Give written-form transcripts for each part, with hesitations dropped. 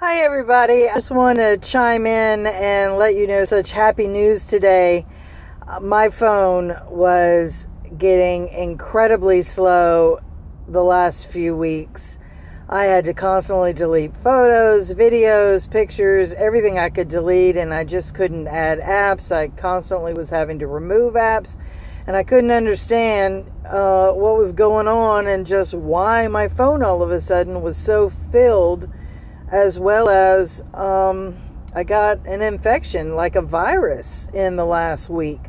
Hi everybody, I just want to chime in and let you know such happy news today. My phone was getting incredibly slow the last few weeks. I had to constantly delete photos, videos, pictures, everything I could delete, and I just couldn't add apps. I constantly was having to remove apps, and I couldn't understand what was going on and just why my phone all of a sudden was so filled, as well as I got an infection, like a virus, in the last week.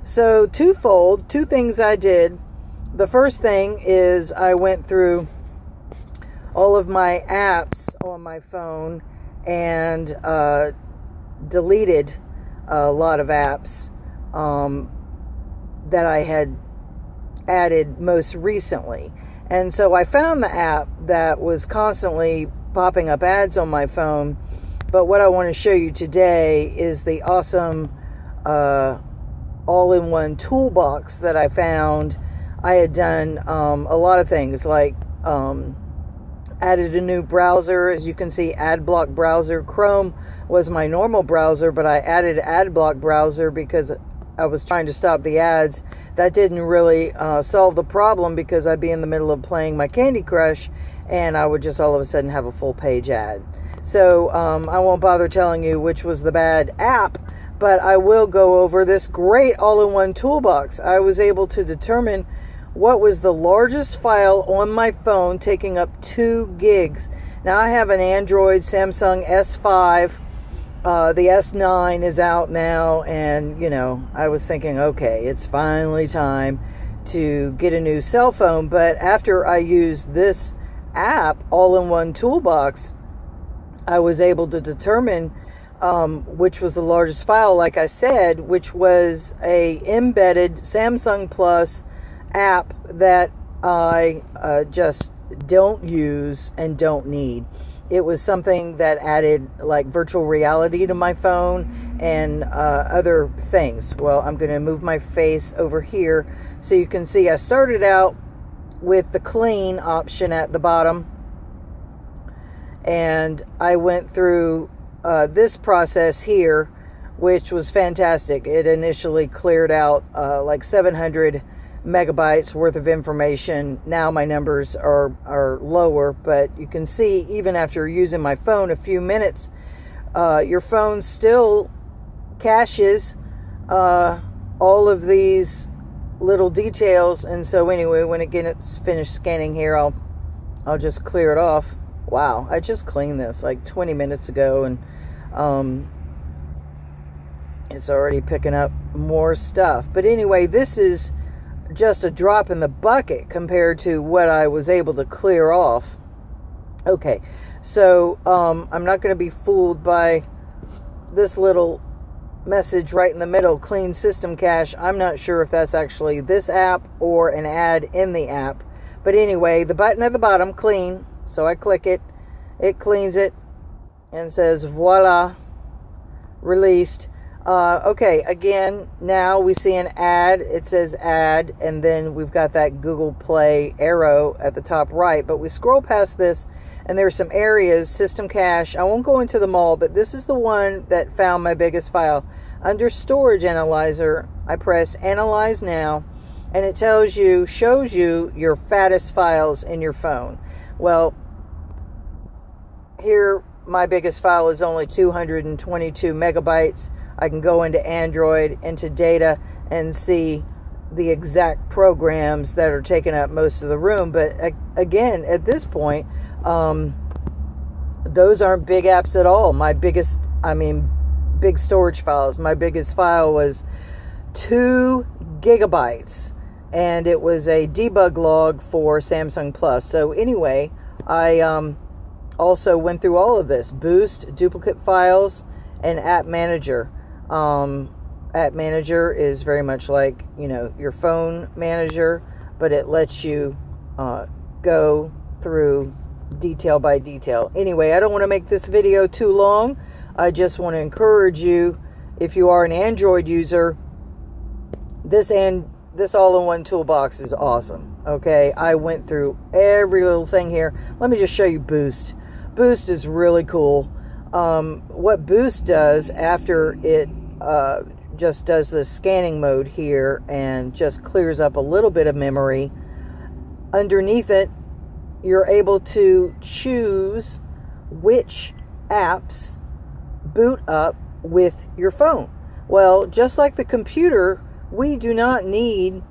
So twofold, two things I did. The first thing is I went through all of my apps on my phone and deleted a lot of apps that I had added most recently. And so I found the app that was constantly popping up ads on my phone. But what I want to show you today is the awesome All-In-One Toolbox that I found. I had done a lot of things, like added a new browser. As you can see, AdBlock browser. Chrome was my normal browser, but I added AdBlock browser because I was trying to stop the ads. That didn't really solve the problem, because I'd be in the middle of playing my Candy Crush and I would just all of a sudden have a full page ad. So I won't bother telling you which was the bad app, but I will go over this great all-in-one toolbox. I was able to determine what was the largest file on my phone, taking up 2 gigs. Now I have an Android Samsung S5. The S9 is out now, and I was thinking, okay, it's finally time to get a new cell phone. But after I used this app, All-in-One Toolbox, I was able to determine which was the largest file, like I said, which was a embedded Samsung Plus app that I just don't use and don't need. It was something that added like virtual reality to my phone and other things. Well, I'm going to move my face over here so you can see I started out with the clean option at the bottom, and I went through this process here, which was fantastic. It initially cleared out like 700 megabytes worth of information. Now my numbers are lower, but you can see even after using my phone a few minutes, your phone still caches all of these little details. And so anyway, when it gets finished scanning here, I'll just clear it off. Wow, I just cleaned this like 20 minutes ago, and it's already picking up more stuff. But anyway, this is just a drop in the bucket compared to what I was able to clear off. Okay, so I'm not going to be fooled by this little message right in the middle, clean system cache. I'm not sure if that's actually this app or an ad in the app. But anyway, the button at the bottom, clean. So I click it, it cleans it, and says, voila, released. Okay, again, now we see an ad. It says ad, and then we've got that Google Play arrow at the top right. But we scroll past this, and there's some areas, system cache. I won't go into them all, but this is the one that found my biggest file. Under Storage Analyzer, I press Analyze Now, and it shows you your fattest files in your phone. Well, here my biggest file is only 222 megabytes. I can go into Android, into data, and see the exact programs that are taking up most of the room. But again, at this point, those aren't big apps at all. Big storage files. My biggest file was 2 gigabytes, and it was a debug log for Samsung Plus. So anyway, I also went through all of this: Boost, duplicate files, and App Manager. App Manager is very much like, your phone manager, but it lets you go through detail by detail. Anyway, I don't want to make this video too long. I just want to encourage you, if you are an Android user, this all-in-one toolbox is awesome. Okay, I went through every little thing here. Let me just show you Boost. Boost is really cool. what Boost does after it just does the scanning mode here and just clears up a little bit of memory, underneath it, you're able to choose which apps boot up with your phone. Well, just like the computer, we do not need...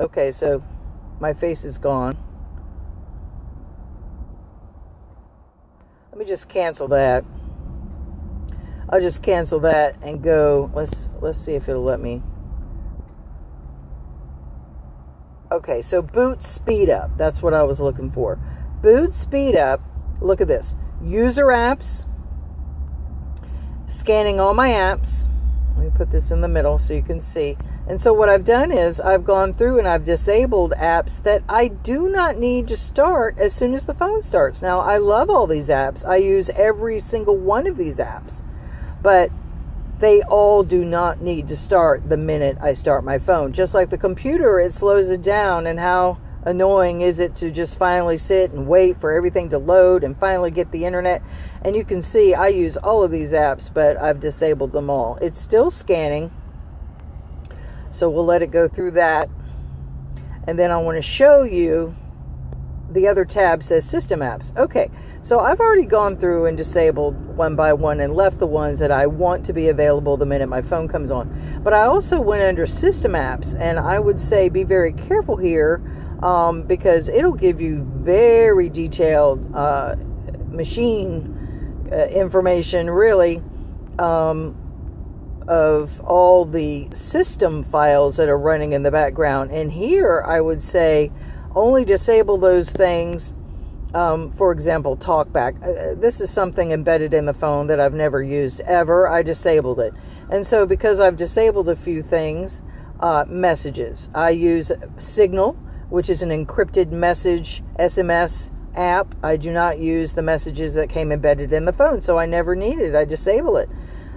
Okay, so my face is gone. Let me just cancel that. I'll just cancel that and go. Let's see if it'll let me. Okay, so boot speed up. That's what I was looking for. Boot speed up. Look at this. User apps. Scanning all my apps. Let me put this in the middle so you can see. And so what I've done is I've gone through and I've disabled apps that I do not need to start as soon as the phone starts. Now, I love all these apps. I use every single one of these apps. But they all do not need to start the minute I start my phone. Just like the computer, it slows it down. And how annoying is it to just finally sit and wait for everything to load and finally get the internet? And you can see I use all of these apps, but I've disabled them all. It's still scanning. So we'll let it go through that. And then I want to show you the other tab says System Apps. Okay, so I've already gone through and disabled one by one and left the ones that I want to be available the minute my phone comes on. But I also went under System Apps, and I would say be very careful here because it'll give you very detailed machine information, really, of all the system files that are running in the background. And here I would say only disable those things. For example, TalkBack. This is something embedded in the phone that I've never used ever. I disabled it. And so because I've disabled a few things, messages. I use Signal, which is an encrypted message SMS app. I do not use the messages that came embedded in the phone, so I never need it. I disable it.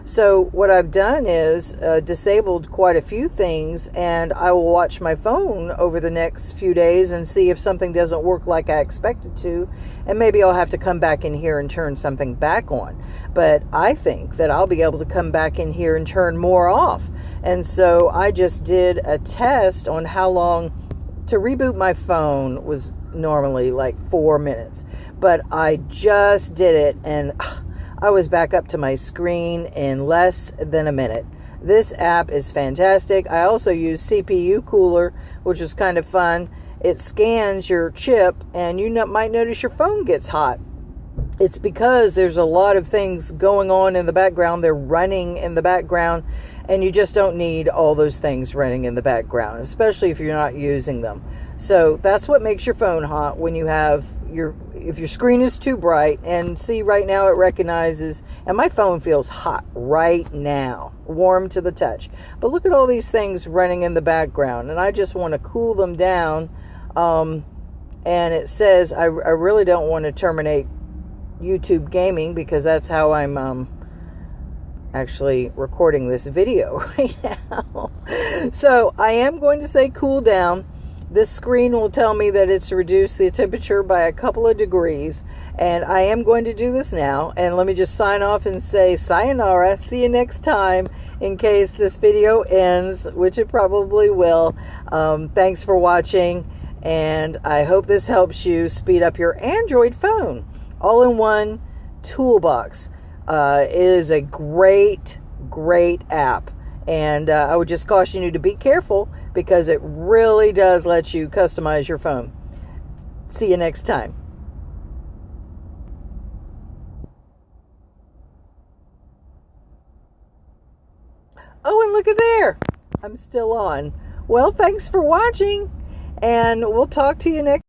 So what I've done is disabled quite a few things, and I will watch my phone over the next few days and see if something doesn't work like I expected to, and maybe I'll have to come back in here and turn something back on. But I think that I'll be able to come back in here and turn more off. And so I just did a test on how long to reboot my phone was normally like 4 minutes, but I just did it and I was back up to my screen in less than a minute. This app is fantastic. I also use CPU Cooler, which is kind of fun. It scans your chip and you might notice your phone gets hot. It's because there's a lot of things going on in the background. They're running in the background, and you just don't need all those things running in the background, especially if you're not using them. So that's what makes your phone hot when you have if your screen is too bright. And see, right now it recognizes, and my phone feels hot right now, warm to the touch. But look at all these things running in the background, and I just want to cool them down. And it says I really don't want to terminate YouTube gaming because that's how I'm actually recording this video right now. So I am going to say cool down. This screen will tell me that it's reduced the temperature by a couple of degrees, and I am going to do this now. And let me just sign off and say sayonara. See you next time, in case this video ends, which it probably will. Thanks for watching, and I hope this helps you speed up your Android phone. All-In-One Toolbox is a great app. And I would just caution you to be careful because it really does let you customize your phone. See you next time. Oh, and look at there. I'm still on. Well, thanks for watching, and we'll talk to you next